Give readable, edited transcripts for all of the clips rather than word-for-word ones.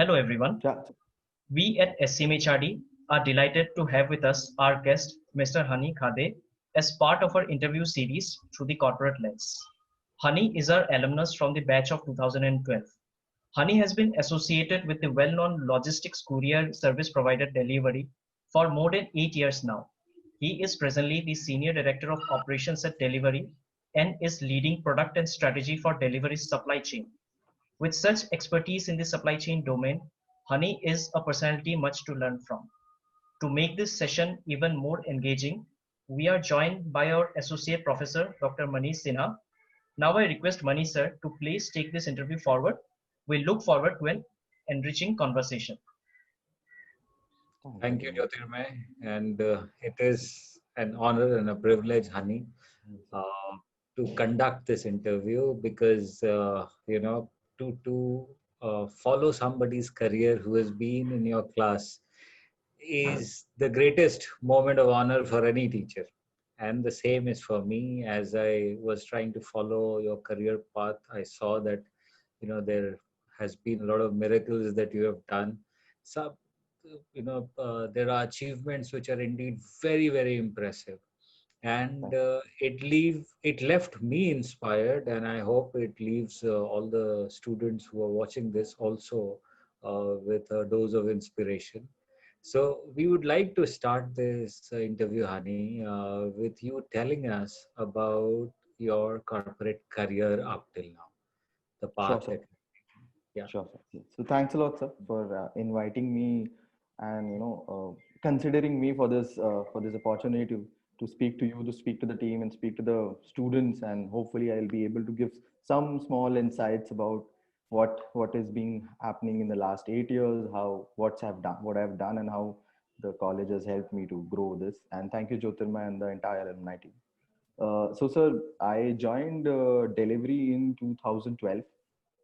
Hello everyone. Yeah, We at SCMHRD are delighted to have with us our guest, Mr. Hunny Ghade, as part of our interview series through the corporate lens. Hunny is our alumnus from the batch of 2012. Hunny has been associated with the well-known logistics courier service provider Delhivery for more than 8 years now. He is presently the Senior Director of Operations at Delhivery and is leading product and strategy for Delhivery's supply chain. With such expertise in the supply chain domain, Hunny is a personality much to learn from. To make this session even more engaging, we are joined by our Associate Professor, Dr. Manish Sinha. Now I request Manish sir to please take this interview forward. We look forward to an enriching conversation. thank you Thank very you, much. Jyotirmay. And it is an honor and a privilege, Honey, uh, to conduct this interview because, to follow somebody's career who has been in your class is the greatest moment of honor for any teacher. And the same is for me. As I was trying to follow your career path, I saw that, there has been a lot of miracles that you have done. Some, there are achievements which are indeed very, very impressive. And Thank it left me inspired, and I hope it leaves all the students who are watching this also with a dose of inspiration. So we would like to start this interview, Hani, with you telling us about your corporate career up till now, the path Sure, sir. that, yeah. Sure, sir. So thanks a lot, sir, for inviting me and considering me for this opportunity to speak to you, to speak to the team, and speak to the students, and hopefully I'll be able to give some small insights about what is being happening in the last 8 years, how what I've done, and how the college has helped me to grow this. And thank you, Jyotirma, and the entire alumni team. So, sir, I joined Delivery in 2012.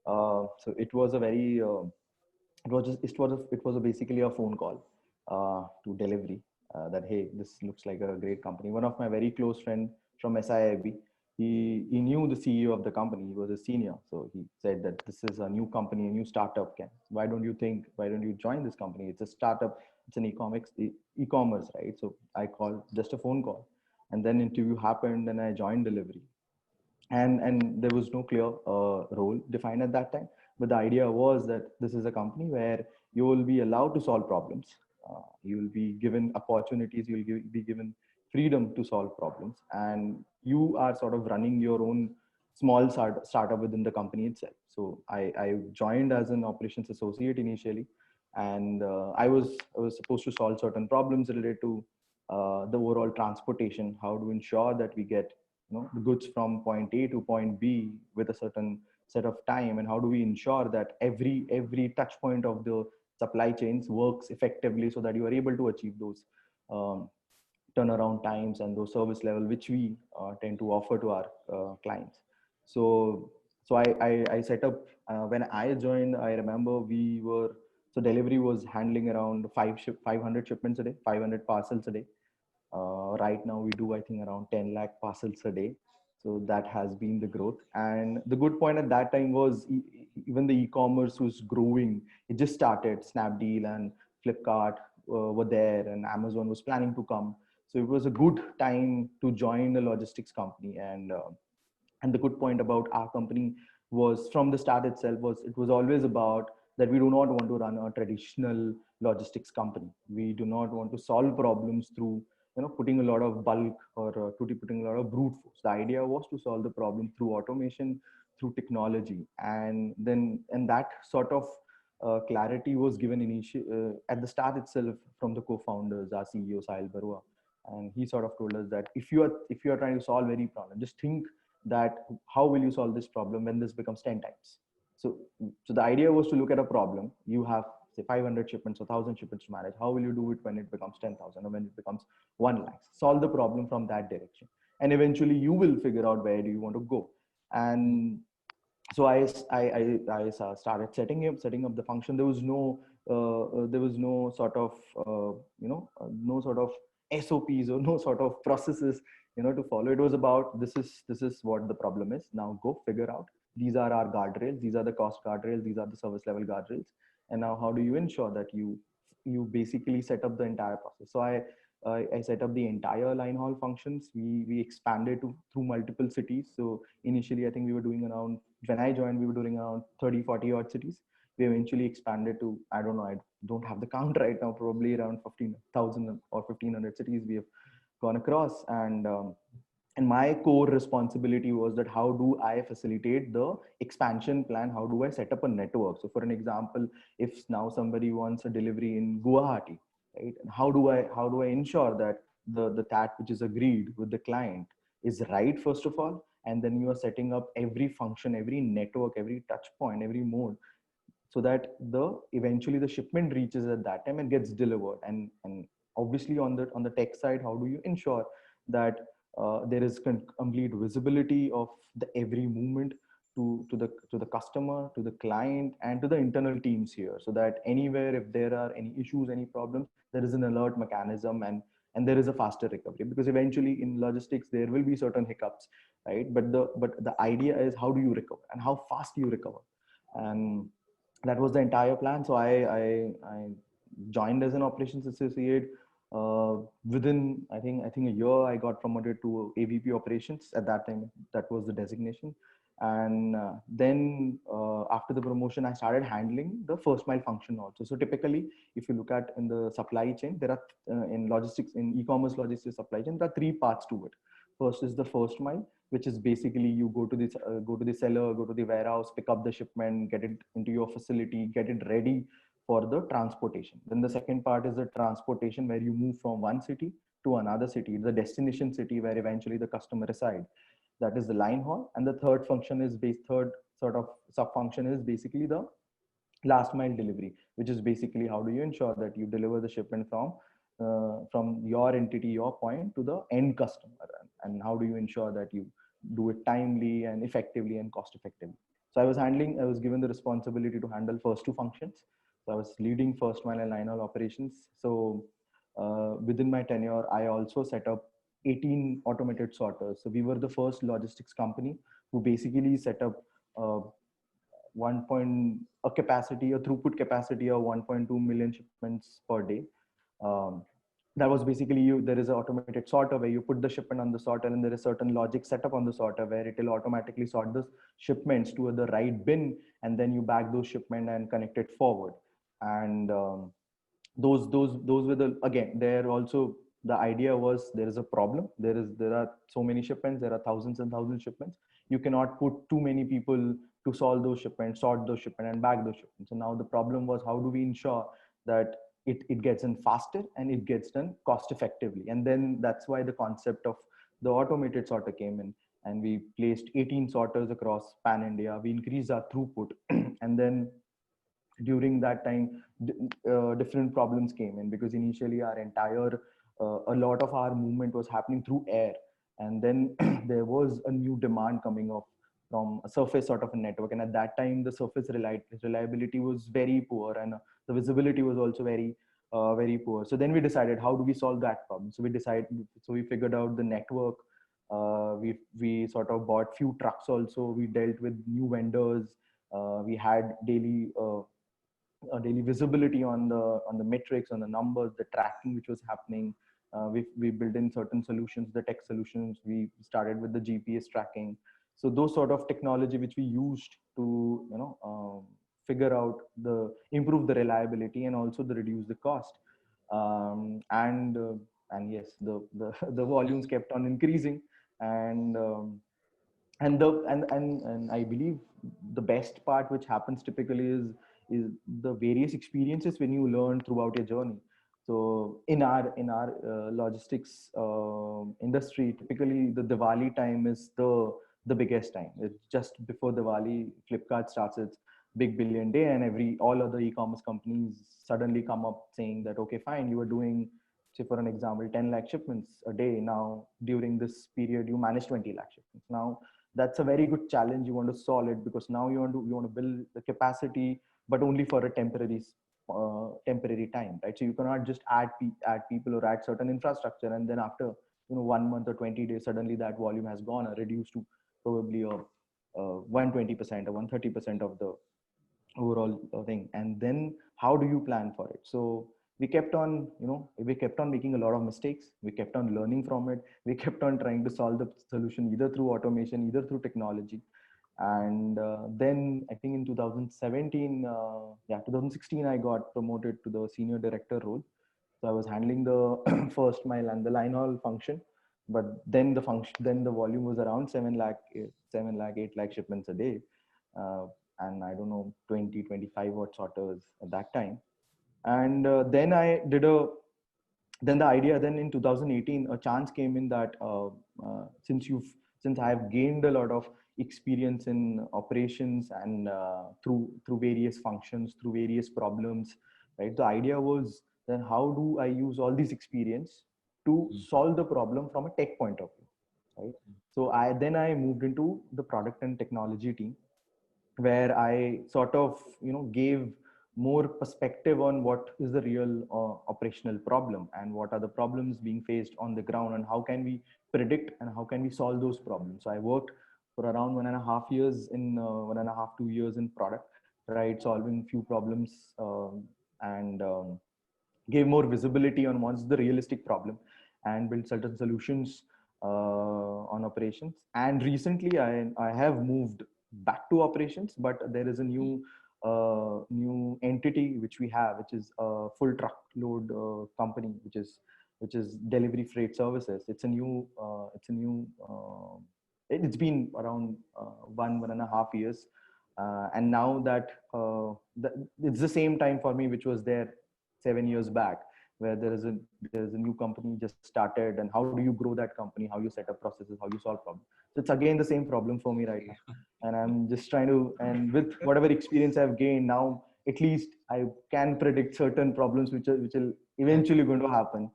So it was a very it was basically a phone call to Delivery that, hey, this looks like a great company. One of my very close friend from SIIB, he knew the CEO of the company. He was a senior, so he said that this is a new company, a new startup. Why don't you join this company? It's a startup. It's an e-commerce, right? So I called, just a phone call, and then interview happened, and I joined Delivery. And there was no clear role defined at that time, but the idea was that this is a company where you will be allowed to solve problems. You will be given opportunities, be given freedom to solve problems, and you are sort of running your own small startup within the company itself. So I joined as an operations associate initially, and I was supposed to solve certain problems related to the overall transportation, how to ensure that we get the goods from point A to point B with a certain set of time, and how do we ensure that every touch point of the supply chains works effectively so that you are able to achieve those um, turnaround times and those service level which we tend to offer to our clients. So so I set up when I joined. I remember we were so Delivery was handling around 500 shipments a day, 500 parcels a day. Right now, we do, I think, around 10 lakh parcels a day. So that has been the growth. And the good point at that time was even the e-commerce was growing. It just started. Snapdeal and Flipkart were there, and Amazon was planning to come. So it was a good time to join a logistics company. And the good point about our company was, from the start itself, was it was always about that we do not want to run a traditional logistics company. We do not want to solve problems through putting a lot of bulk, or putting a lot of brute force. The idea was to solve the problem through automation, through technology. And that sort of clarity was given at the start itself from the co-founders, our CEO Sahil Barua. And he sort of told us that if you are trying to solve any problem, just think that how will you solve this problem when this becomes 10 times. So the idea was to look at a problem. You have, say, 500 shipments or 1,000 shipments to manage. How will you do it when it becomes 10,000 or when it becomes 1 lakh? Solve the problem from that direction, and eventually you will figure out where do you want to go. And so I started setting up the function. There was no sort of no sort of SOPs or no sort of processes to follow. It was about, this is what the problem is. Now go figure out. These are our guardrails. These are the cost guardrails. These are the service level guardrails. And now how do you ensure that you basically set up the entire process? So I set up the entire line haul functions. We expanded to through multiple cities. So initially, I think we were doing around, when I joined, we were doing around 30, 40 odd cities. We eventually expanded to, I don't know, I don't have the count right now, probably around 15,000 or 1,500 cities we have gone across. And my core responsibility was that how do I facilitate the expansion plan? How do I set up a network? So for an example, if now somebody wants a delivery in Guwahati, right? How do I ensure that the TAT which is agreed with the client is right, first of all, and then you are setting up every function, every network, every touch point, every mode, so that the eventually the shipment reaches at that time and gets delivered. And obviously on the tech side, how do you ensure that there is complete visibility of the every movement to the customer, to the client, and to the internal teams here, so that anywhere if there are any issues, any problems, there is an alert mechanism, and there is a faster recovery. Because eventually in logistics there will be certain hiccups, right? But the idea is how do you recover and how fast you recover. And that was the entire plan. So I joined as an operations associate. Within I think a year, I got promoted to AVP operations. At that time, that was the designation. And then after the promotion, I started handling the first mile function also. So typically, if you look at in the supply chain, there are in logistics, in e-commerce logistics supply chain, there are three parts to it. First is the first mile, which is basically you go to the seller, go to the warehouse, pick up the shipment, get it into your facility, get it ready for the transportation. Then the second part is the transportation, where you move from one city to another city, the destination city where eventually the customer reside. That is the line haul. And the third sort of sub function is basically the last mile delivery, which is basically how do you ensure that you deliver the shipment from your entity, your point, to the end customer, and how do you ensure that you do it timely and effectively and cost effectively. So I was given the responsibility to handle first two functions. So I was leading first mile and line haul operations. So within my tenure, I also set up 18 automated sorters. So we were the first logistics company who basically set up uh, a throughput capacity of 1.2 million shipments per day. Um, that was basically there is an automated sorter where you put the shipment on the sorter, and there is certain logic set up on the sorter where it will automatically sort the shipments to the right bin, and then you bag those shipment and connect it forward. And those were the, again, there also the idea was there is a problem, there are so many shipments, there are thousands and thousands of shipments. You cannot put too many people to solve those shipments, sort those shipments, and bag those shipments. So now the problem was how do we ensure that it gets in faster and it gets done cost effectively. And then that's why the concept of the automated sorter came in, and we placed 18 sorters across pan India. We increased our throughput and then during that time different problems came in, because initially our entire a lot of our movement was happening through air, and then there was a new demand coming up from a surface sort of a network. And at that time the surface reliability was very poor, and the visibility was also very poor. So then we decided how do we solve that problem. So we figured out the network. We sort of bought few trucks also. We dealt with new vendors. We had daily visibility on the metrics, on the numbers, the tracking which was happening. We built in certain solutions, the tech solutions. We started with the GPS tracking. So those sort of technology which we used to figure out the improve the reliability and also the reduce the cost. And yes, the volumes kept on increasing. And um, and the and and and I believe the best part which happens typically is the various experiences when you learn throughout your journey. So in our logistics industry, typically the Diwali time is the biggest time. It's just before Diwali, Flipkart starts its big billion day, and all other e-commerce companies suddenly come up saying that okay, fine, you are doing, say for an example, 10 lakh shipments a day. Now during this period you manage 20 lakh shipments. Now that's a very good challenge. You want to solve it, because now you want to build the capacity, but only for a temporary time, right? So you cannot just add people or add certain infrastructure, and then after 1 month or 20 days, suddenly that volume has gone or reduced to probably 120% or 130% overall thing. And then how do you plan for it? So we kept on, we kept on making a lot of mistakes. We kept on learning from it. We kept on trying to solve the solution either through automation, either through technology. And then I think in 2017, 2016, I got promoted to the senior director role. So I was handling the first mile and the line haul function. But then the volume was around 7 lakh, 8 lakh shipments a day. Uh, and I don't know, 20, 25 watt sorters at that time. And then I did then the idea, then in 2018, a chance came in that since I have gained a lot of experience in operations and through various functions, through various problems, right? The idea was then how do I use all this experience to solve the problem from a tech point of view, right? So I moved into the product and technology team, where I sort of gave more perspective on what is the real operational problem and what are the problems being faced on the ground and how can we predict and how can we solve those problems. So I worked for around 1.5 years in 1.5 2 years in product, right, solving few problems, and gave more visibility on what's the realistic problem and build certain solutions on operations. And recently I have moved back to operations, but there is a new entity which we have, which is a full truckload company, which is Delivery Freight Services. It's been around 1.5 years, and now that it's the same time for me which was there 7 years back, where there is a new company just started, and how do you grow that company, how you set up processes, how you solve problems. So it's again the same problem for me right now, and I'm just trying to, and with whatever experience I've gained now, at least I can predict certain problems which will eventually going to happen.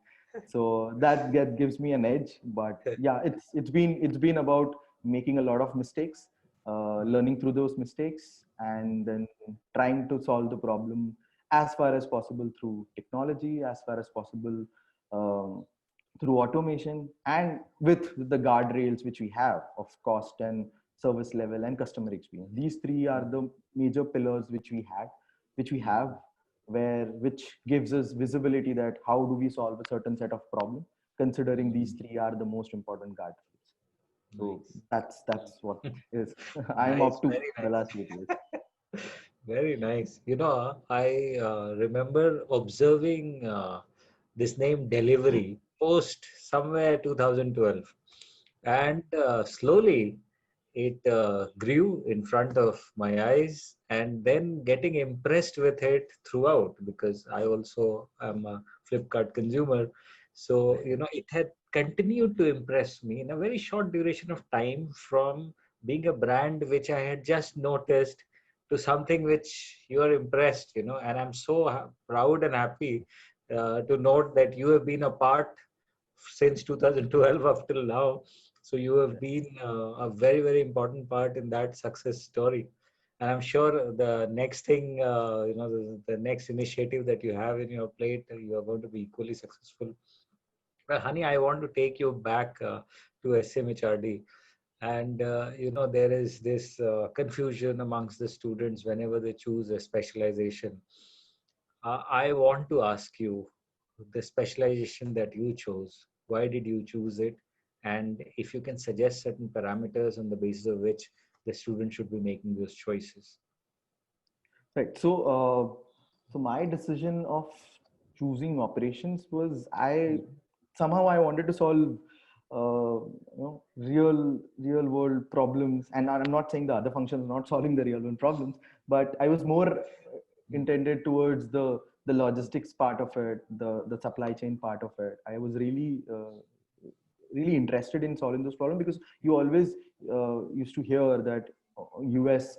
So that gives me an edge. But yeah, it's been about making a lot of mistakes, learning through those mistakes, and then trying to solve the problem as far as possible through technology, as far as possible um, through automation, and with the guardrails which we have of cost and service level and customer experience. These three are the major pillars which we have, which gives us visibility that how do we solve a certain set of problem, considering these three are the most important guardrails. So Nice. that's what is I'm Nice, up to very the nice. last 8 years. Very nice. I remember observing this name Delhivery post somewhere 2012, and slowly it grew in front of my eyes, and then getting impressed with it throughout, because I also am a Flipkart consumer. So it had continued to impress me in a very short duration of time, from being a brand which I had just noticed to something which you are impressed, and I'm so proud and happy to note that you have been a part since 2012 up till now. So you have been a very, very important part in that success story. And I'm sure the next thing, the next initiative that you have in your plate, you are going to be equally successful. Well, Honey, I want to take you back to SCMHRD. And, there is this confusion amongst the students whenever they choose a specialization. I want to ask you, the specialization that you chose, why did you choose it? And if you can suggest certain parameters on the basis of which the student should be making those choices. Right. So my decision of choosing operations was somehow I wanted to solve real world problems, and I'm not saying the other functions are not solving the real world problems, but I was more intended towards the logistics part of it, the supply chain part of it. I was really interested in solving those problems, because you always used to hear that US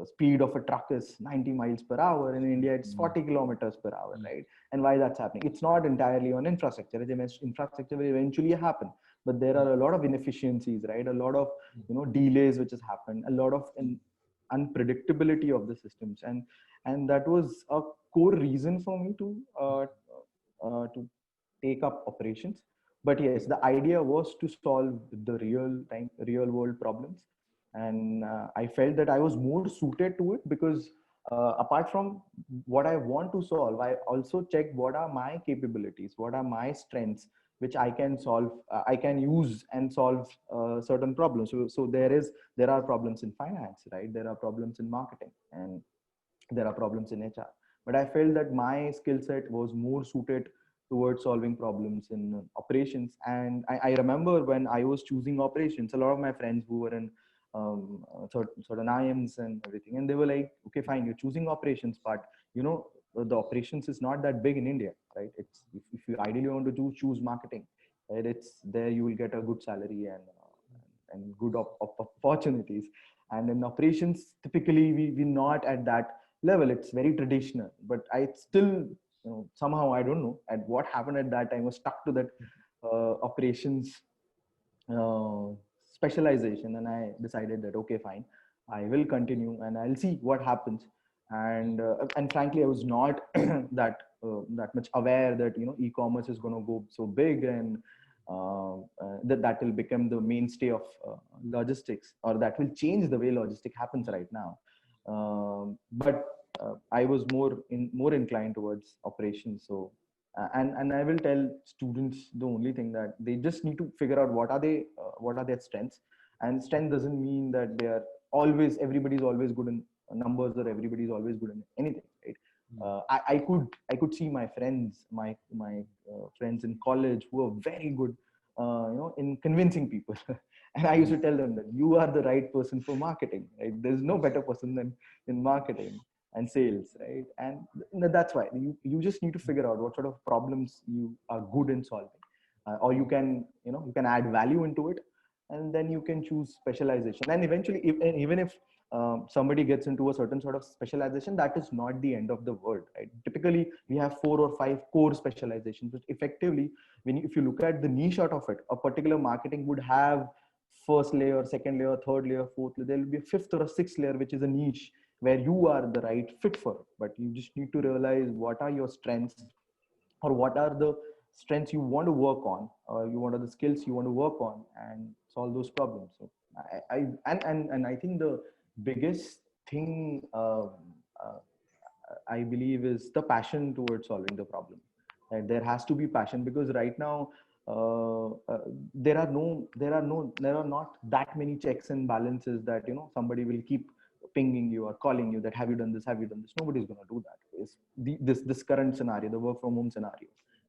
speed of a truck is 90 miles per hour. In India it's 40 kilometers per hour, right? And why that's happening, it's not entirely on infrastructure. As I mentioned, infrastructure will eventually happen, but there are a lot of inefficiencies, right? A lot of delays which has happened, a lot of unpredictability of the systems, and that was a core reason for me to take up operations. But yes, the idea was to solve the real world problems, and I felt that I was more suited to it because apart from what I want to solve, I also check what are my capabilities, what are my strengths, which I can solve, I can use and solve certain problems. So there are problems in finance, right? There are problems in marketing, and there are problems in HR. But I felt that my skill set was more suited towards solving problems in operations. And I remember when I was choosing operations, a lot of my friends who were in certain IMs and everything, and they were like, okay, fine, you're choosing operations, but you know, the operations is not that big in India, right? It's if you ideally want to choose marketing, right? It's there you will get a good salary and good opportunities. And in operations, typically we're not at that level. It's very traditional, but I still, somehow, I don't know at what happened at that time, was stuck to that operations uh, specialization, and I decided that okay, fine, I will continue and I'll see what happens. And frankly, I was not that much aware that e-commerce is going to go so big, and that will become the mainstay of logistics, or that will change the way logistics happens right now. But I was more inclined towards operations. So and I will tell students the only thing, that they just need to figure out what are their strengths. And strength doesn't mean that they are always, everybody's always good in numbers, or everybody's always good in anything, right? I could see my friends, my friends in college who are very good, in convincing people. And I used to tell them that you are the right person for marketing, right? There's no better person than in marketing and sales, right? And that's why you just need to figure out what sort of problems you are good in solving, or you can add value into it, and then you can choose specialization. And eventually, even if somebody gets into a certain sort of specialization, that is not the end of the world, right? Typically we have 4 or 5 core specializations, which effectively, if you look at the niche out of it, a particular marketing would have first layer, second layer, third layer, fourth layer. There will be a fifth or a sixth layer, which is a niche where you are the right fit for. But you just need to realize what are your strengths, or what are the strengths you want to work on, or what are the skills you want to work on, and solve those problems. So and I think the biggest thing, uh, I believe, is the passion towards solving the problem. And there has to be passion, because right now there are not that many checks and balances that somebody will keep pinging you or calling you that have you done this, have you done this. Nobody's going to do that. This current scenario, the work from home scenario,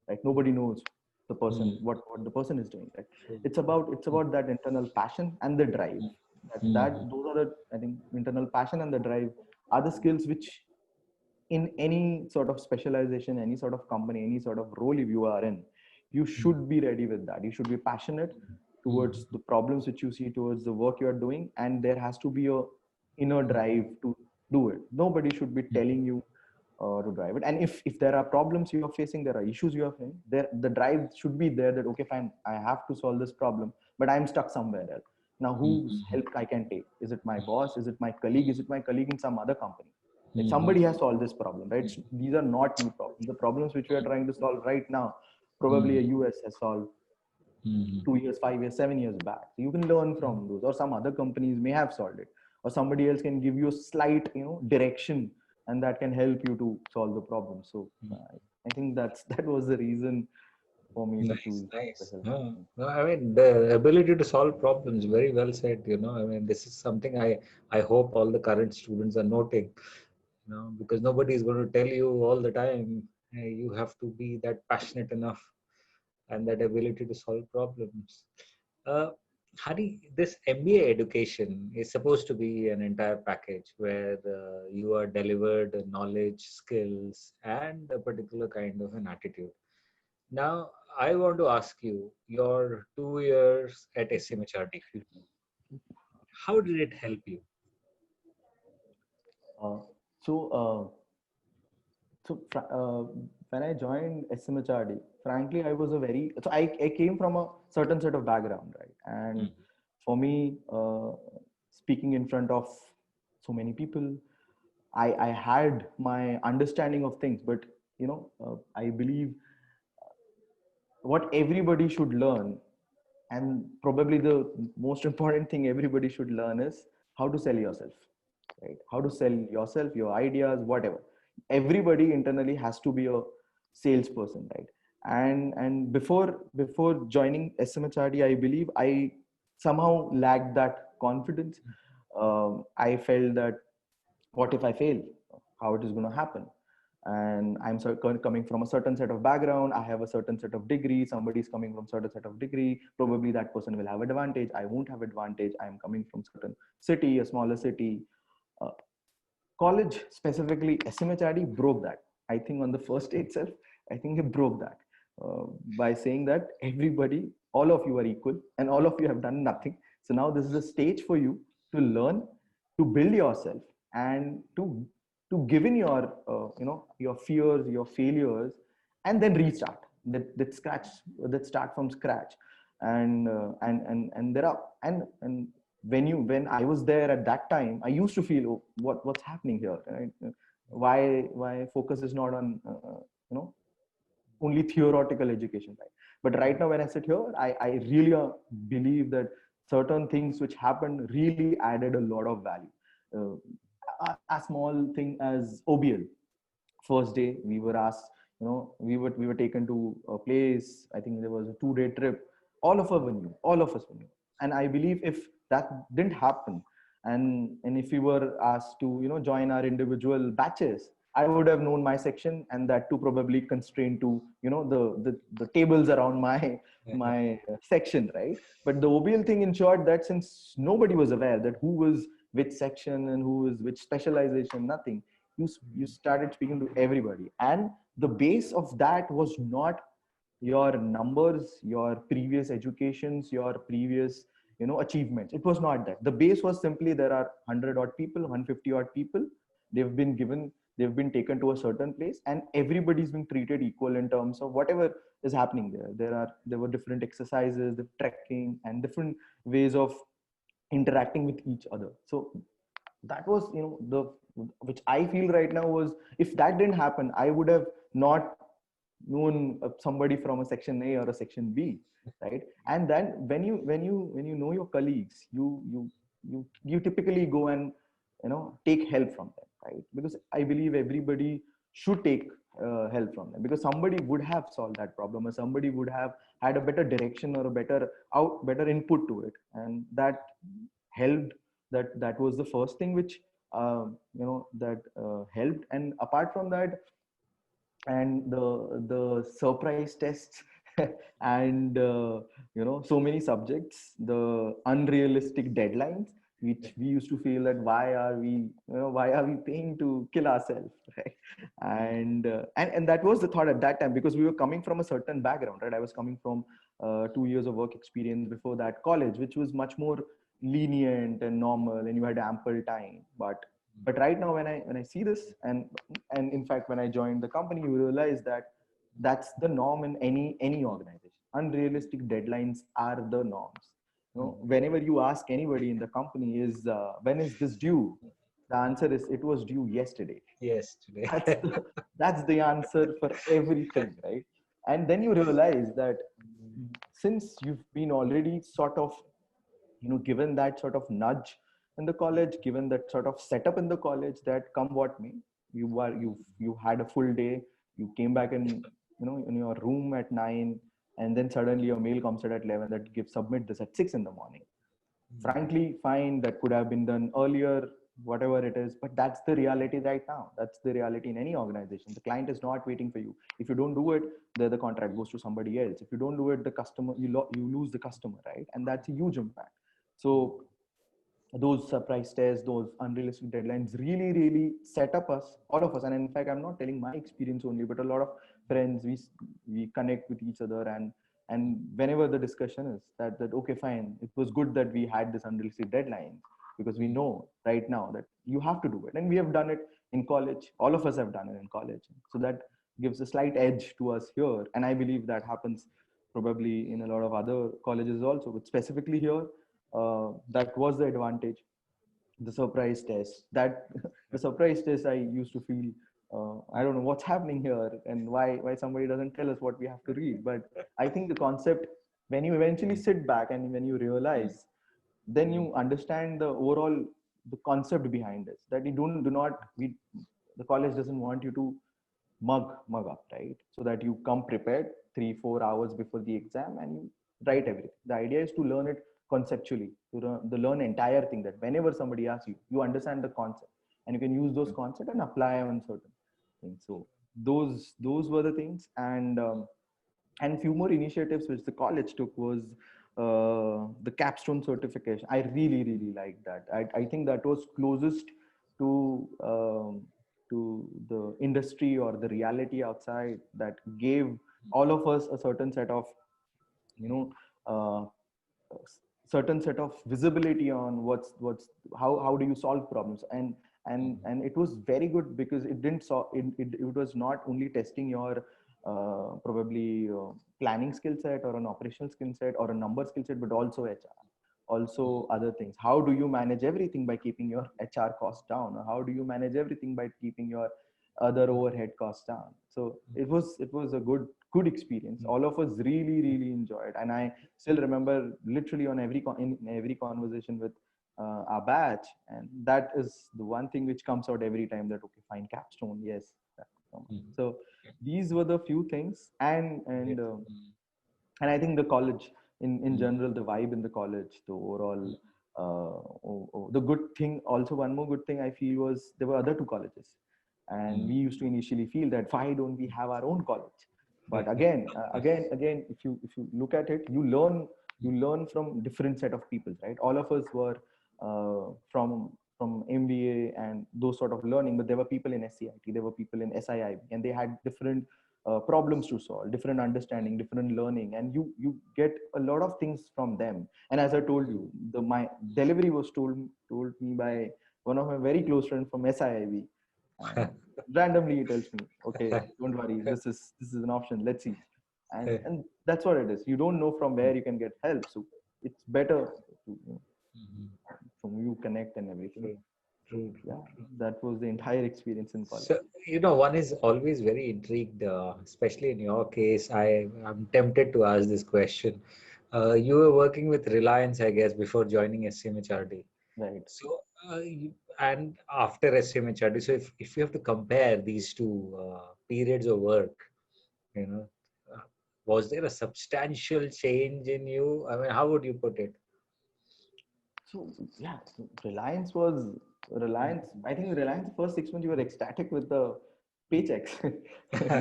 right? Nobody knows the person, what the person is doing, right? It's about that internal passion and the drive. That those are the, I think, internal passion and the drive are the skills which, in any sort of specialization, any sort of company, any sort of role if you are in, you should be ready with that. You should be passionate towards the problems which you see, towards the work you are doing, and there has to be a inner drive to do it. Nobody should be telling you to drive it. And if there are problems you are facing, there are issues you are facing, there the drive should be there, that okay, fine, I have to solve this problem, but I'm stuck somewhere else. Now whose help I can take? Is it my boss? Is it my colleague? Is it my colleague in some other company? Like, somebody has solved this problem, right? These are not new problems. The problems which we are trying to solve right now, probably a US has solved 2 years, 5 years, 7 years back. So you can learn from those, or some other companies may have solved it, or somebody else can give you a slight, direction, and that can help you to solve the problem. So I think that was the reason for me to Nice, choose nice. special No, marketing. no, I mean, the ability to solve problems, very well said. I mean, this is something I hope all the current students are noting. Because nobody is going to tell you all the time. Hey, you have to be that passionate enough and that ability to solve problems. Uh, Hari, this MBA education is supposed to be an entire package where you are delivered knowledge, skills, and a particular kind of an attitude. Now, I want to ask you, your 2 years at SCMHRD, how did it help you? Uh, so when I joined SMHRD, frankly, I came from a certain sort of background, right? And for me, speaking in front of so many people, I had my understanding of things, but I believe what everybody should learn, and probably the most important thing everybody should learn, is how to sell yourself, right? How to sell yourself, your ideas, whatever. Everybody internally has to be a salesperson, right? And before joining SMHRD, I believe I somehow lacked that confidence. I felt that what if I fail? How it is going to happen? And I'm coming from a certain set of background. I have a certain set of degree. Somebody is coming from certain set of degree. Probably that person will have advantage. I won't have advantage. I'm coming from certain city, a smaller city. Uh, College, specifically SMHRD, broke that. I think on the first day itself, I think it broke that by saying that everybody, all of you are equal and all of you have done nothing. So now this is a stage for you to learn, to build yourself, and to give in your your fears, your failures, and then restart. That start from scratch. And there are and when I was there at that time, I used to feel, oh, what's happening here, right? Why focus is not on you know only theoretical education, right? But right now when I sit here, I really believe that certain things which happened really added a lot of value. A small thing as OBL. First day we were asked, we were taken to a place. I think there was a 2-day trip. All of us knew. And I believe if that didn't happen, and if we were asked to join our individual batches, I would have known my section, and that too probably constrained to the tables around my section, right? But the OBL thing ensured that since nobody was aware that who was which section and who was which specialization, nothing. You started speaking to everybody, and the base of that was not your numbers, your previous educations, your previous achievements. It was not that. The base was simply there are 100 odd people, 150 odd people. They've been taken to a certain place, and everybody's been treated equal in terms of whatever is happening there. There were different exercises, the trekking, and different ways of interacting with each other. So that was the which I feel right now was, if that didn't happen, I would have not known somebody from a section A or a section B, right? And then when you know your colleagues, you typically go and take help from them, right? Because I believe everybody should take help from them, because somebody would have solved that problem, or somebody would have had a better direction or a better input to it, and that helped. That was the first thing which that helped. And apart from that, and the surprise tests and so many subjects, the unrealistic deadlines, which we used to feel that why are we paying to kill ourselves, right? And that was the thought at that time, because we were coming from a certain background, right? I was coming from 2 years of work experience before that, college, which was much more lenient and normal, and you had ample time. But right now when I see this, and in fact when I joined the company, you realize that that's the norm in any organization. Unrealistic deadlines are the norms. Whenever you ask anybody in the company, is when is this due, the answer is it was due yesterday. Yes, today. That's the answer for everything, right? And then you realize that since you've been already sort of given that sort of nudge in the college, given that sort of setup in the college, that come what may, you had a full day, you came back in your room at 9, and then suddenly your mail comes at 11 that gives submit this at 6 in the morning. Frankly, fine, that could have been done earlier, whatever it is, but that's the reality right now. That's the reality in any organization. The client is not waiting for you. If you don't do it, the contract goes to somebody else. If you don't do it, the customer, you lose the customer, right? And that's a huge impact. So those surprise tests, those unrealistic deadlines really, really set up all of us. And in fact, I'm not telling my experience only, but a lot of friends, we connect with each other, and whenever the discussion is that okay, fine, it was good that we had this unrealistic deadline, because we know right now that you have to do it. And we have done it in college. All of us have done it in college. So that gives a slight edge to us here. And I believe that happens probably in a lot of other colleges also, but specifically here, that was the advantage. The surprise test, that the surprise test, I used to feel I don't know what's happening here, and why somebody doesn't tell us what we have to read. But I think the concept, when you eventually sit back and when you realize, then you understand the overall the concept behind this, that you do not, the college doesn't want you to mug up, right? So that you come prepared 3-4 hours before the exam and you write everything. The idea is to learn it conceptually, to learn entire thing, that whenever somebody asks you, you understand the concept and you can use those concepts and apply on certain things. So those were the things. And few more initiatives which the college took was the capstone certification. I really liked that. I think that was closest to the industry or the reality outside, that gave all of us a certain set of, you know, certain set of visibility on how do you solve problems. And it was very good, because it didn't it was not only testing your probably planning skill set or an operational skill set or a number skill set, but also HR, also other things. How do you manage everything by keeping your HR costs down, or how do you manage everything by keeping your other overhead costs down? So it was a good experience. All of us really enjoyed, and I still remember literally on in every conversation with our batch, and that is the one thing which comes out every time, that okay, fine, capstone, yes. So these were the few things. And I think the college in general, the vibe in the college, the overall the good thing, also one more good thing I feel was, there were other two colleges, and we used to initially feel that why don't we have our own college? But again, if you look at it, you learn from different set of people, right? All of us were from MBA and those sort of learning, but there were people in SCIT, there were people in SIIB, and they had different problems to solve, different understanding, different learning, and you get a lot of things from them. And as I told you, my delivery was told me by one of my very close friends from SIIB. Randomly he tells me, okay, don't worry, this is an option, let's see. And that's what it is. You don't know from where you can get help, so it's better to, from you connect and everything. True. Yeah, that was the entire experience in college. So, one is always very intrigued, especially in your case. I'm tempted to ask this question. You were working with Reliance, I guess, before joining SCMHRD. Right. So, and after SCMHRD, so if you have to compare these two periods of work, uh, was there a substantial change in you? I mean, how would you put it? So yeah, so Reliance. I think Reliance first 6 months you were ecstatic with the paychecks.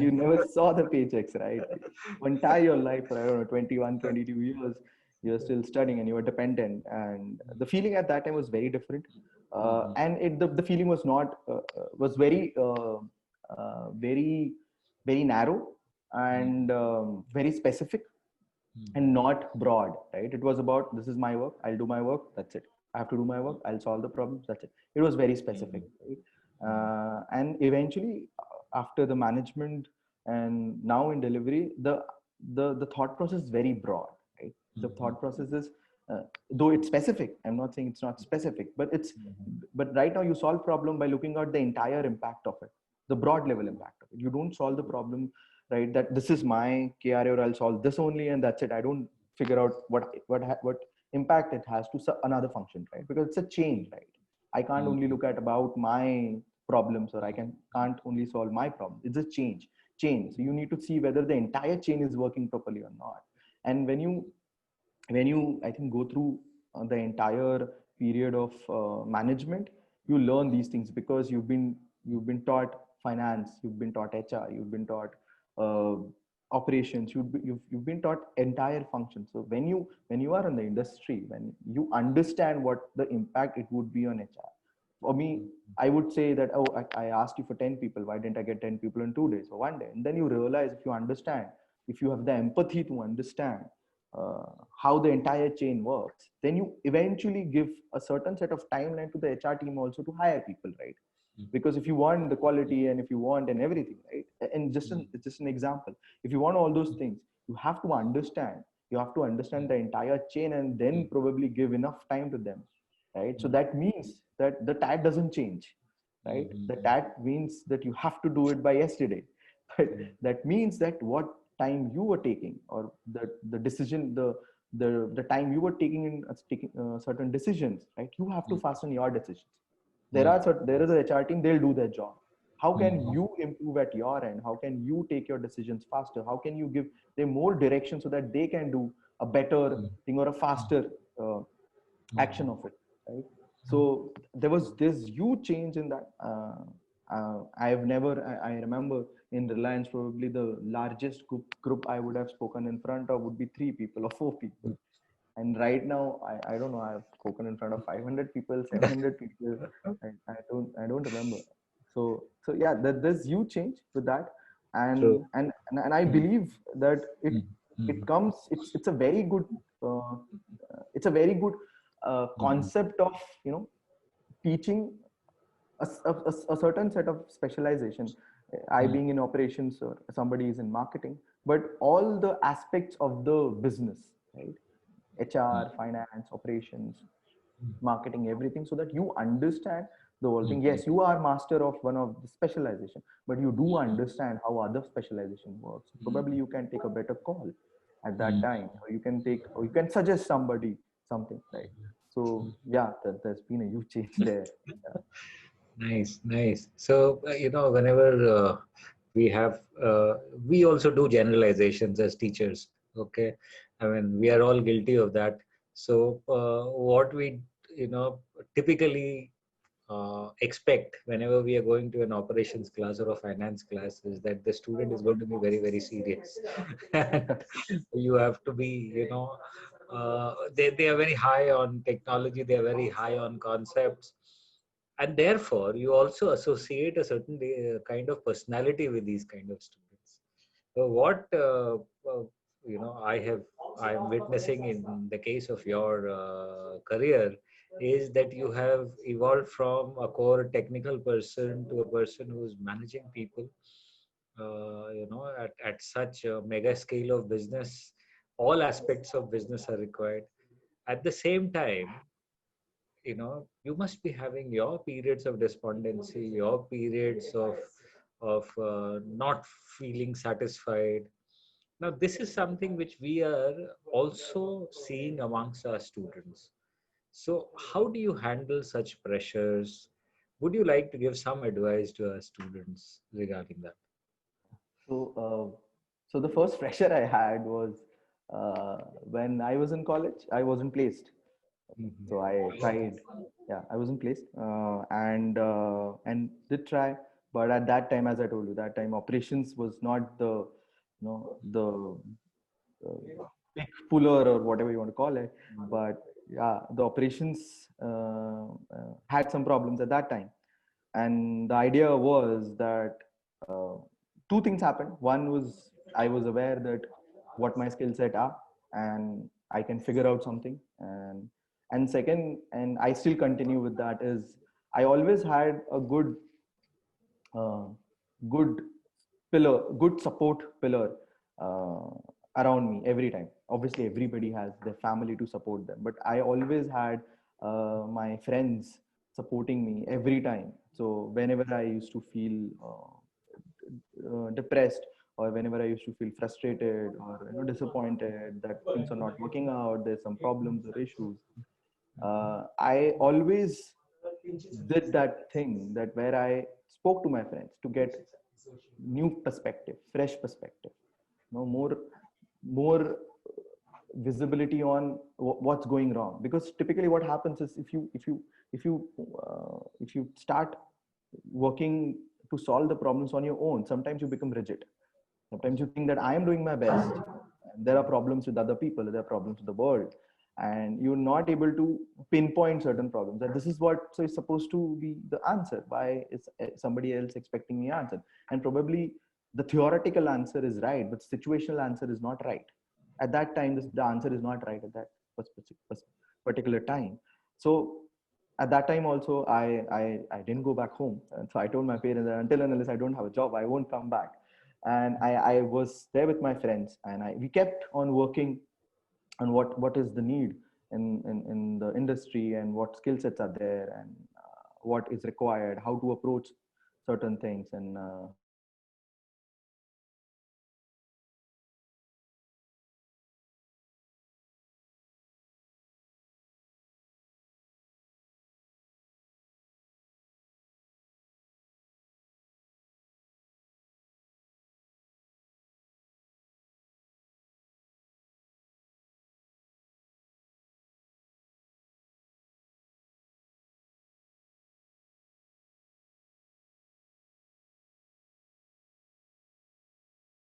You never saw the paychecks, right? Entire your life for, I don't know, 21, 22 years, you're still studying and you were dependent. And the feeling at that time was very different. And the feeling was not was very very narrow and very specific and not broad, right? It was about, this is my work, I'll do my work, that's it. I have to do my work, I'll solve the problems, that's it. It was very specific, right? And eventually, after the management and now in delivery, the thought process is very broad, right? The thought process is, though it's specific, I'm not saying it's not specific, but but right now you solve problem by looking at the entire impact of it, the broad level impact of it. You don't solve the problem, right, that this is my KRA or I'll solve this only and that's it. I don't figure out what impact it has to another function, right? Because it's a change, right? I can't only look at about my problems, or I can't only solve my problem. It's a change. So you need to see whether the entire chain is working properly or not. And when you I think go through the entire period of management, you learn these things, because you've been taught finance, you've been taught HR, you've been taught uh, operations, you've been taught entire functions. So when you are in the industry, when you understand what the impact it would be on HR. For me, I would say that, oh, I asked you for 10 people, why didn't I get 10 people in 2 days or one day? And then you realize, if you understand, if you have the empathy to understand how the entire chain works, then you eventually give a certain set of timeline to the HR team also to hire people, right? Because if you want the quality and if you want and everything, right? And just an example, if you want all those things, you have to understand the entire chain, and then probably give enough time to them, right? So that means that the TAT doesn't change, right? The TAT means that you have to do it by yesterday. But that means that what time you were taking, or the decision, the time you were taking certain decisions, right? You have to fasten your decisions. There is a HR team, they'll do their job. How can you improve at your end? How can you take your decisions faster? How can you give them more direction so that they can do a better thing or a faster action of it, right? So there was this huge change in that. I remember in Reliance, probably the largest group I would have spoken in front of would be 3 people or 4 people. And right now, I don't know, I've spoken in front of 500 people, 700 people. I don't remember. So yeah, there's huge change with that. True. And I believe that it's a very good, uh, it's a very good concept of, teaching a certain set of specialization. I being in operations or somebody is in marketing, but all the aspects of the business, right? HR, finance, operations, marketing, everything, so that you understand the whole thing. Yes, you are master of one of the specialization, but you do understand how other specialization works. Probably you can take a better call at that time, or you can suggest somebody something, right? So yeah, there's been a huge change there. Yeah. Nice, nice. So, whenever we also do generalizations as teachers. Okay. I mean, we are all guilty of that. So, what we, you know, typically expect whenever we are going to an operations class or a finance class is that the student is going to be very, very serious. And you have to be, they are very high on technology, they are very high on concepts, and therefore you also associate a certain kind of personality with these kind of students. So what I am witnessing in the case of your career is that you have evolved from a core technical person to a person who's managing people, at such a mega scale of business. All aspects of business are required. At the same time, you must be having your periods of despondency, your periods of not feeling satisfied. Now this is something which we are also seeing amongst our students. So how do you handle such pressures? Would you like to give some advice to our students regarding that? So, so the first pressure I had was when I was in college. I wasn't placed, so I tried. Yeah, I wasn't placed, and did try. But at that time, as I told you, that time operations was not the big puller or whatever you want to call it. But yeah, the operations had some problems at that time, and the idea was that uh, 2 things happened. One was I was aware that what my skill set are, and I can figure out something. And second, and I still continue with that, is I always had a uh, good good support pillar uh, around me every time. Obviously, everybody has their family to support them, but I always had my friends supporting me every time. So whenever I used to feel depressed, or whenever I used to feel frustrated or disappointed that things are not working out, there's some problems or issues, I always did that thing that where I spoke to my friends to get new perspective, fresh perspective, more visibility on what's going wrong. Because typically, what happens is if you start working to solve the problems on your own, sometimes you become rigid. Sometimes you think that I am doing my best, and there are problems with other people, there are problems with the world, and you're not able to pinpoint certain problems. That this is what so is supposed to be the answer. Why is somebody else expecting the answer? And probably the theoretical answer is right, but situational answer is not right. At that time, the answer is not right at that particular time. So at that time also, I didn't go back home, and so I told my parents that until and unless I don't have a job, I won't come back. And I was there with my friends, and we kept on working on what is the need in the industry, and what skill sets are there, and what is required, how to approach certain things, and how to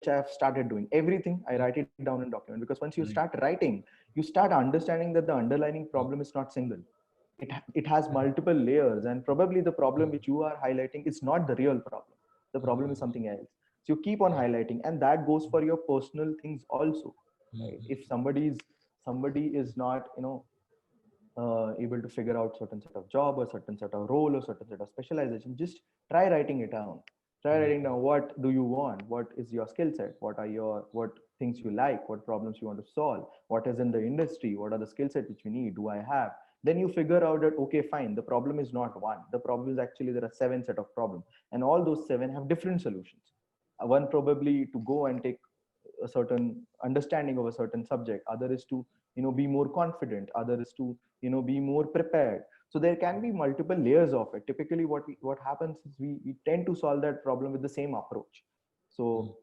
which I have started doing. Everything I write it down in document, because once you start Right. writing, you start understanding that the underlying problem is not single. It has multiple layers, and probably the problem which you are highlighting is not the real problem. The problem is something else. So you keep on highlighting, and that goes for your personal things also, right? If somebody is not, able to figure out certain set of job or certain set of role or certain set of specialization, just try writing it down. Try writing down, what do you want, what is your skill set, what things you like, what problems you want to solve, what is in the industry, what are the skill set which you need, do I have. Then you figure out that, okay, fine, the problem is not one, the problem is actually there are 7 set of problems, and all those 7 have different solutions. One probably to go and take a certain understanding of a certain subject, other is to be more confident, other is to be more prepared. So there can be multiple layers of it. Typically what happens is we tend to solve that problem with the same approach. So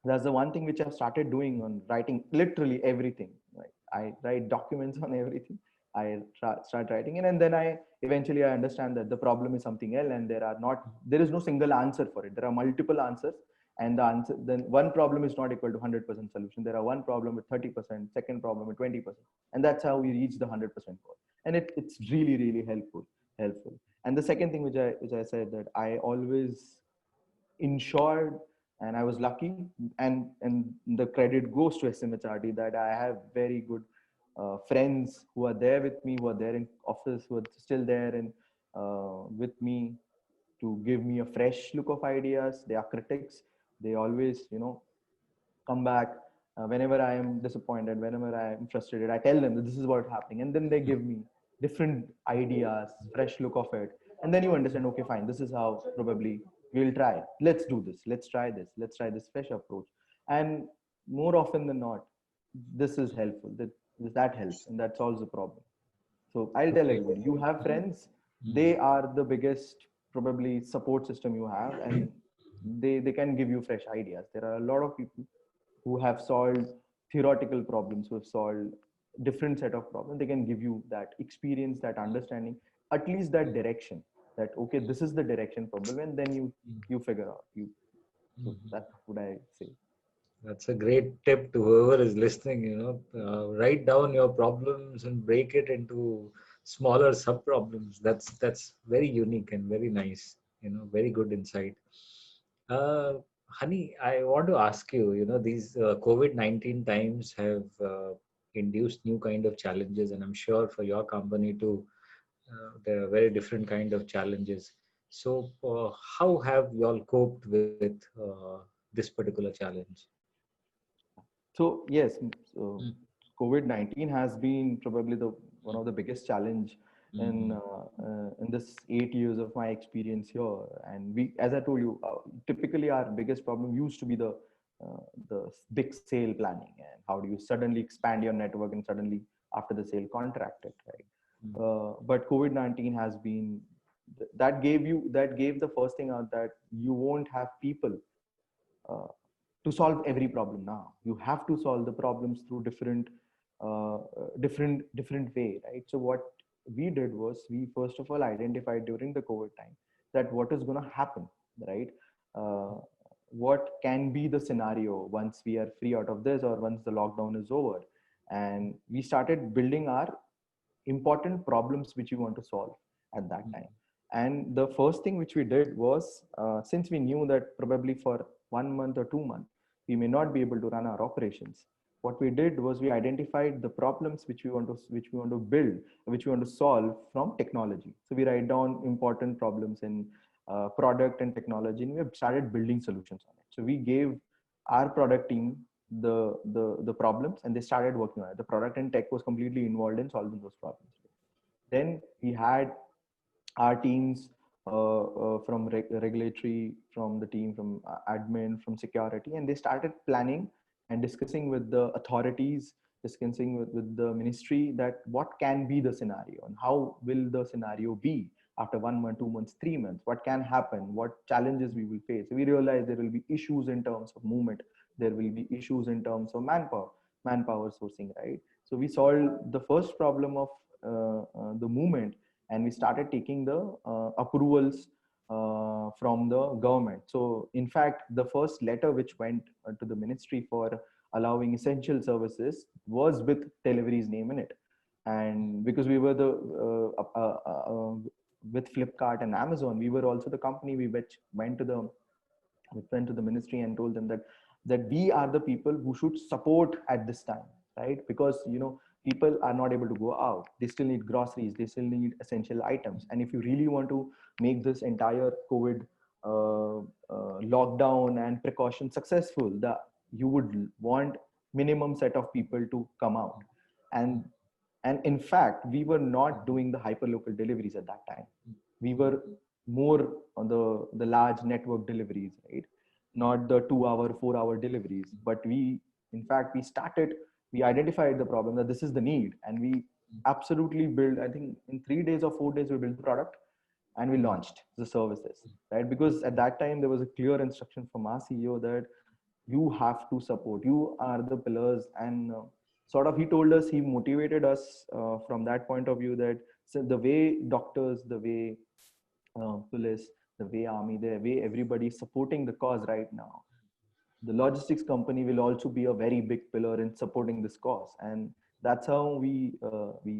that's the one thing which I've started doing on writing literally everything. Like I write documents on everything. I start writing it, and then I eventually I understand that the problem is something else, and there is no single answer for it. There are multiple answers, and the answer, then one problem is not equal to 100% solution. There are one problem with 30%, second problem with 20%, and that's how we reach the 100% goal. And it's really really helpful. And the second thing which I said, that I always ensured, and I was lucky, and the credit goes to SMHRD, that I have very good friends who are there with me, who are there in office, who are still there and with me, to give me a fresh look of ideas. They are critics. They always come back whenever I am disappointed, whenever I am frustrated. I tell them that this is what's happening, and then they give me different ideas, fresh look of it, and then you understand. Okay, fine. This is how probably we'll try. Let's do this. Let's try this. Let's try this fresh approach. And more often than not, this is helpful. That helps, and that solves the problem. So I'll tell Okay. everybody: you have friends. They are the biggest probably support system you have, and they can give you fresh ideas. There are a lot of people who have solved theoretical problems, who have solved different set of problems. They can give you that experience, that understanding, at least that direction, that okay, this is the direction probably, and then you figure out you. So that's what I say. That's a great tip to whoever is listening. Write down your problems and break it into smaller sub problems. That's very unique and very nice. Very good insight. Honey, I want to ask you. These COVID-19 times have induced new kind of challenges, and I'm sure for your company too, there are very different kind of challenges. So, how have you all coped with this particular challenge? So yes, so Mm, COVID-19 has been probably the one of the biggest challenge mm, in this 8 years of my experience here. And we, as I told you, typically our biggest problem used to be the big sale planning, and how do you suddenly expand your network and suddenly after the sale contract it, right? mm, But COVID-19 has been that gave the first thing out, that you won't have people uh, to solve every problem. Now you have to solve the problems through different way, right? So what we did was, we first of all identified during the COVID time that what is going to happen, right? uh, what can be the scenario once we are free out of this, or once the lockdown is over. And we started building our important problems which we want to solve at that mm, time. And the first thing which we did was, since we knew that probably for 1 month or 2 months we may not be able to run our operations, what we did was we identified the problems which we want to build, which we want to solve from technology. So we write down important problems in product and technology, and we have started building solutions on it. So we gave our product team the problems, and they started working on it. The product and tech was completely involved in solving those problems. Then we had our teams from regulatory, from the team, from admin, from security, and they started planning and discussing with the authorities, discussing with the ministry, that what can be the scenario and how will the scenario be after 1 month, 2 months, 3 months, what can happen, what challenges we will face. We realize there will be issues in terms of movement, there will be issues in terms of manpower sourcing, right? So we solved the first problem of the movement, and we started taking the approvals from the government. So in fact, the first letter which went to the ministry for allowing essential services was with Delhivery's name in it. And because we were the with Flipkart and Amazon, we were also the company which went to the ministry and told them that we are the people who should support at this time, right? Because people are not able to go out, they still need groceries, they still need essential items, and if you really want to make this entire COVID lockdown and precaution successful, you would want minimum set of people to come out. And and in fact, we were not doing the hyperlocal deliveries at that time. We were more on the large network deliveries, right? Not the 2 hour 4 hour deliveries, but we identified the problem, that this is the need, and we absolutely built, I think in 3 days or 4 days, we built the product and we launched the services, right? Because at that time there was a clear instruction from our CEO that you have to support, you are the pillars. And sort of he told us, he motivated us from that point of view, that so the way doctors, the way police, the way army, the way everybody is supporting the cause right now, the logistics company will also be a very big pillar in supporting this cause. And that's how we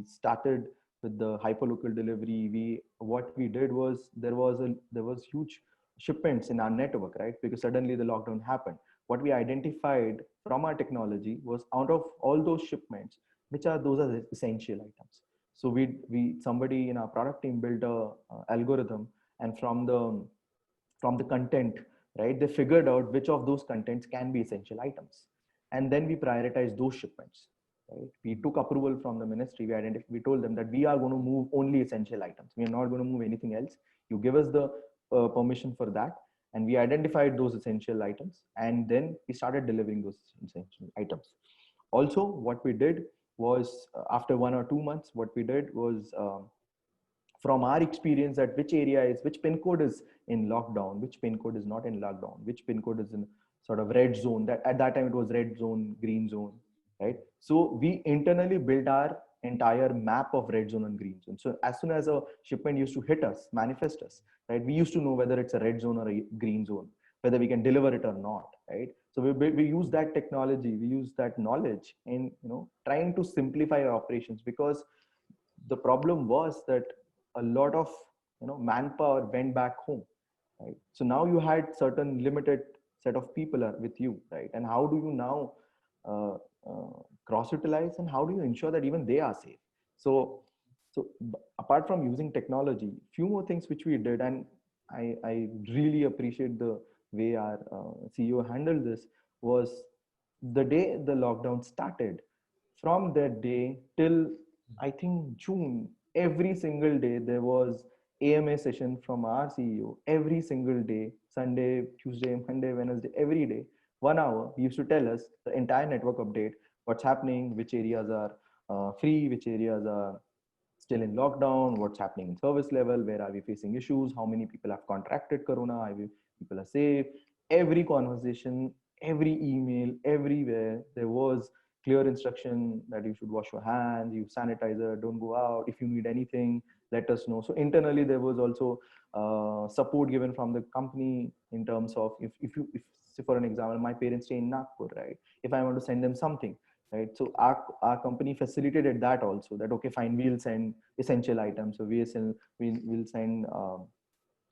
started with the hyperlocal delivery. What we did was, there was huge shipments in our network, right? Because suddenly the lockdown happened. What we identified from our technology was, out of all those shipments, those are the essential items. So we somebody in our product team built a algorithm, and from the content, right, they figured out which of those contents can be essential items, and then we prioritize those shipments, right? We took approval from the ministry. We told them that we are going to move only essential items, we are not going to move anything else. You give us the permission for that. And we identified those essential items, and then we started delivering those essential items. Also, what we did was, after 1 or 2 months, what we did was, from our experience, at which pin code is in lockdown, which pin code is not in lockdown, which pin code is in sort of red zone. That at that time it was red zone, green zone, right? So we internally built our entire map of red zone and green zone. So as soon as a shipment used to hit us, manifest us, right, we used to know whether it's a red zone or a green zone, whether we can deliver it or not, right? So we use that technology, we use that knowledge in trying to simplify our operations, because the problem was that a lot of manpower went back home, right? So now you had certain limited set of people are with you, right? And how do you now uh, cross utilize, and how do you ensure that even they are safe? So apart from using technology, few more things which we did, and I really appreciate the way our CEO handled this, was the day the lockdown started, from that day till I think June, every single day there was AMA session from our CEO. Every single day, Sunday, Tuesday, Monday, Wednesday, every day, 1 hour, he used to tell us the entire network update, what's happening, which areas are free, which areas are still in lockdown, what's happening in service level, where are we facing issues, how many people have contracted corona, people are safe. Every conversation, every email, everywhere there was clear instruction that you should wash your hands, use sanitizer, don't go out, if you need anything, let us know. So internally there was also support given from the company, in terms of, if say for an example, my parents stay in Nagpur, right? If I want to send them something, right? So our company facilitated that also, that okay, fine, we'll send essential items, so we'll send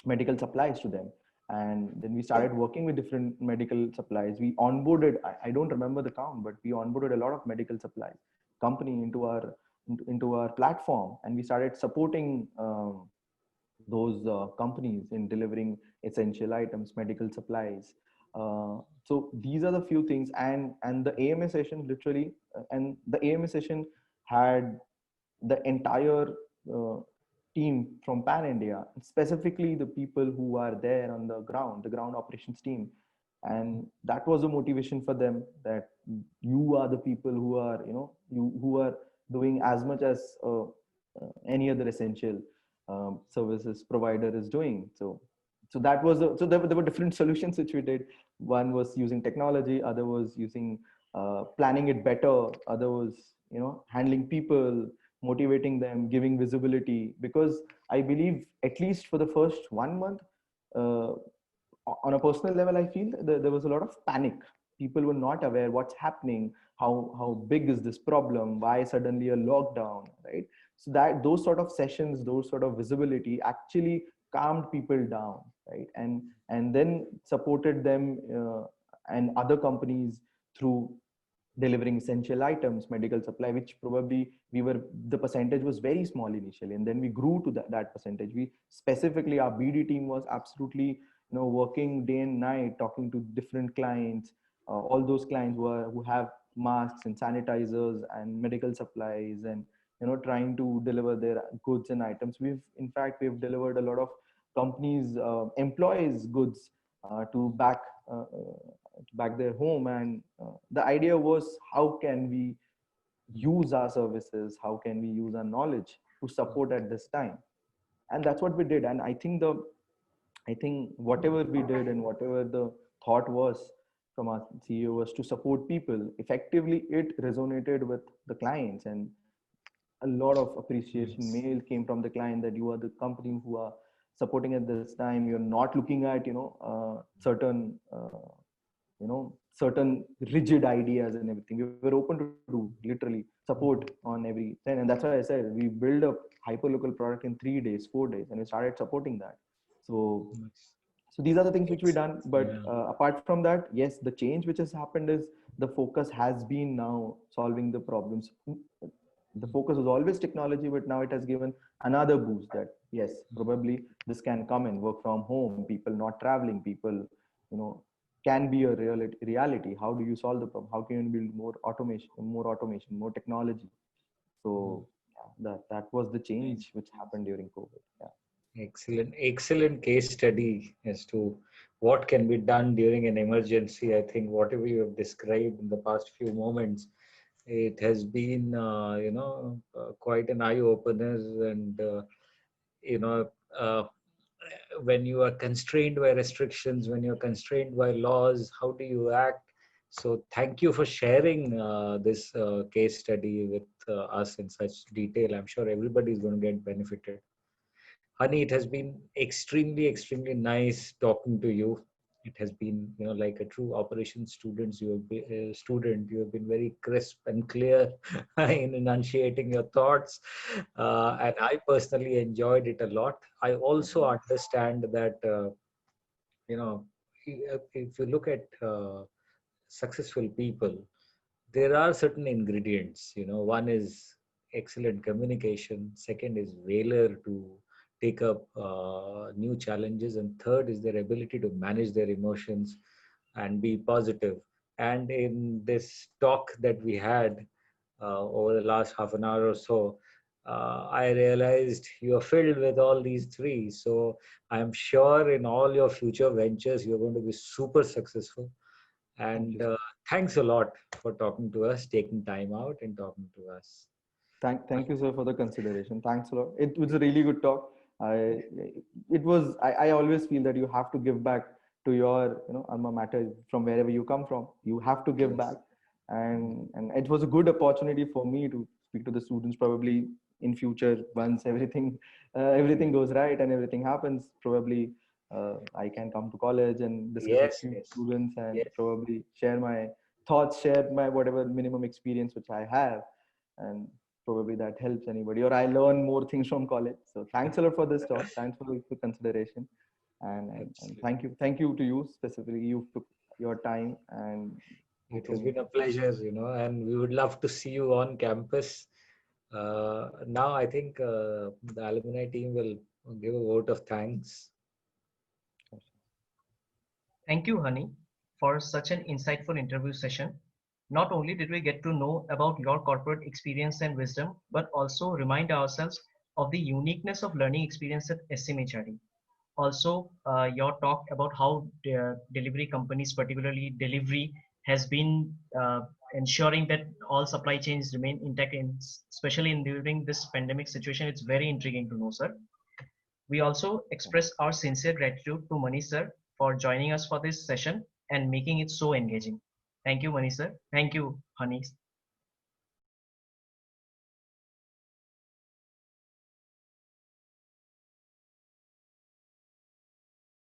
medical supplies to them. And then we started working with different medical supplies. We onboarded, I don't remember the count, but we onboarded a lot of medical supplies company into our platform, and we started supporting those companies in delivering essential items, medical supplies. So these are the few things. And the AMA session literally, and the AMA session had the entire uh, team from pan India, specifically the people who are there on the ground operations team. And that was a motivation for them, that you are the people who are, who are doing as much as any other essential services provider is doing. So that was there were different solutions which we did. One was using technology, other was using planning it better, other was handling people, motivating them, giving visibility. Because I believe, at least for the first 1 month, uh, on a personal level, I feel there was a lot of panic. People were not aware what's happening, how big is this problem, why suddenly a lockdown, right? So that those sort of sessions, those sort of visibility actually calmed people down, right? And then supported them, and other companies through delivering essential items, medical supply, which probably the percentage was very small initially, and then we grew to that percentage. We specifically, our BD team was absolutely, working day and night, talking to different clients, all those clients who have masks and sanitizers and medical supplies, and trying to deliver their goods and items. We've delivered a lot of companies, employees goods, to back their home. And the idea was, how can we use our services, how can we use our knowledge to support at this time? And that's what we did. And I think whatever we did and whatever the thought was from our CEO was to support people effectively, it resonated with the clients. And a lot of appreciation Yes. mail came from the client that you are the company who are supporting at this time. You're not looking at certain rigid ideas and everything. We were open to do literally support on every 10. And that's why I said we build a hyperlocal product in 3 days, 4 days, and we started supporting that. So Yes. these are the things which we done. But Yeah. apart from that, yes, the change which has happened is the focus has been now solving the problems. The focus was always technology, but now it has given another boost that yes, probably this can come in work from home, people not traveling, people, can be a reality. How do you solve the problem? How can you build more automation, more technology? So yeah, that was the change which happened during COVID. Yeah. Excellent case study as to what can be done during an emergency. I think whatever you have described in the past few moments, it has been, quite an eye opener. And, you know, uh, when you are constrained by restrictions, when you're constrained by laws, how do you act? So thank you for sharing this case study with us in such detail. I'm sure everybody is going to get benefited. Honey, it has been extremely nice talking to you. It has been, like a true operations student. You have been very crisp and clear in enunciating your thoughts, and I personally enjoyed it a lot. I also understand that, you know, if you look at successful people, there are certain ingredients. One is excellent communication, second is valor to take up new challenges, and third is their ability to manage their emotions and be positive. And in this talk that we had over the last half an hour or so, I realized you are filled with all these three. So I'm sure in all your future ventures you're going to be super successful. Thank And you. thanks a lot for talking to us, taking time out and talking to us. Thank you, sir, for the consideration. Thanks a lot. It was a really good talk. I always feel that you have to give back to your, alma mater from wherever you come from. You have to give back. And it was a good opportunity for me to speak to the students probably in future once everything goes right and everything happens. Probably I can come to college and discuss with Yes, few yes, students and yes. probably share my thoughts, share my whatever minimum experience which I have. And probably that helps anybody, or I learn more things from college. So thanks a lot for this talk. Thanks for the consideration. And Absolutely. thank you to you specifically. You took your time and It spoke to has me. been a pleasure, and we would love to see you on campus. Now, I think the alumni team will give a vote of thanks. Thank you, Honey, for such an insightful interview session. Not only did we get to know about your corporate experience and wisdom, but also remind ourselves of the uniqueness of learning experience at SCMHRD. Also, your talk about how delivery companies, particularly Delhivery, has been ensuring that all supply chains remain intact, especially during this pandemic situation. It's very intriguing to know, sir. We also express our sincere gratitude to Manish sir for joining us for this session and making it so engaging. Thank you, Manish sir. Thank you, Honey.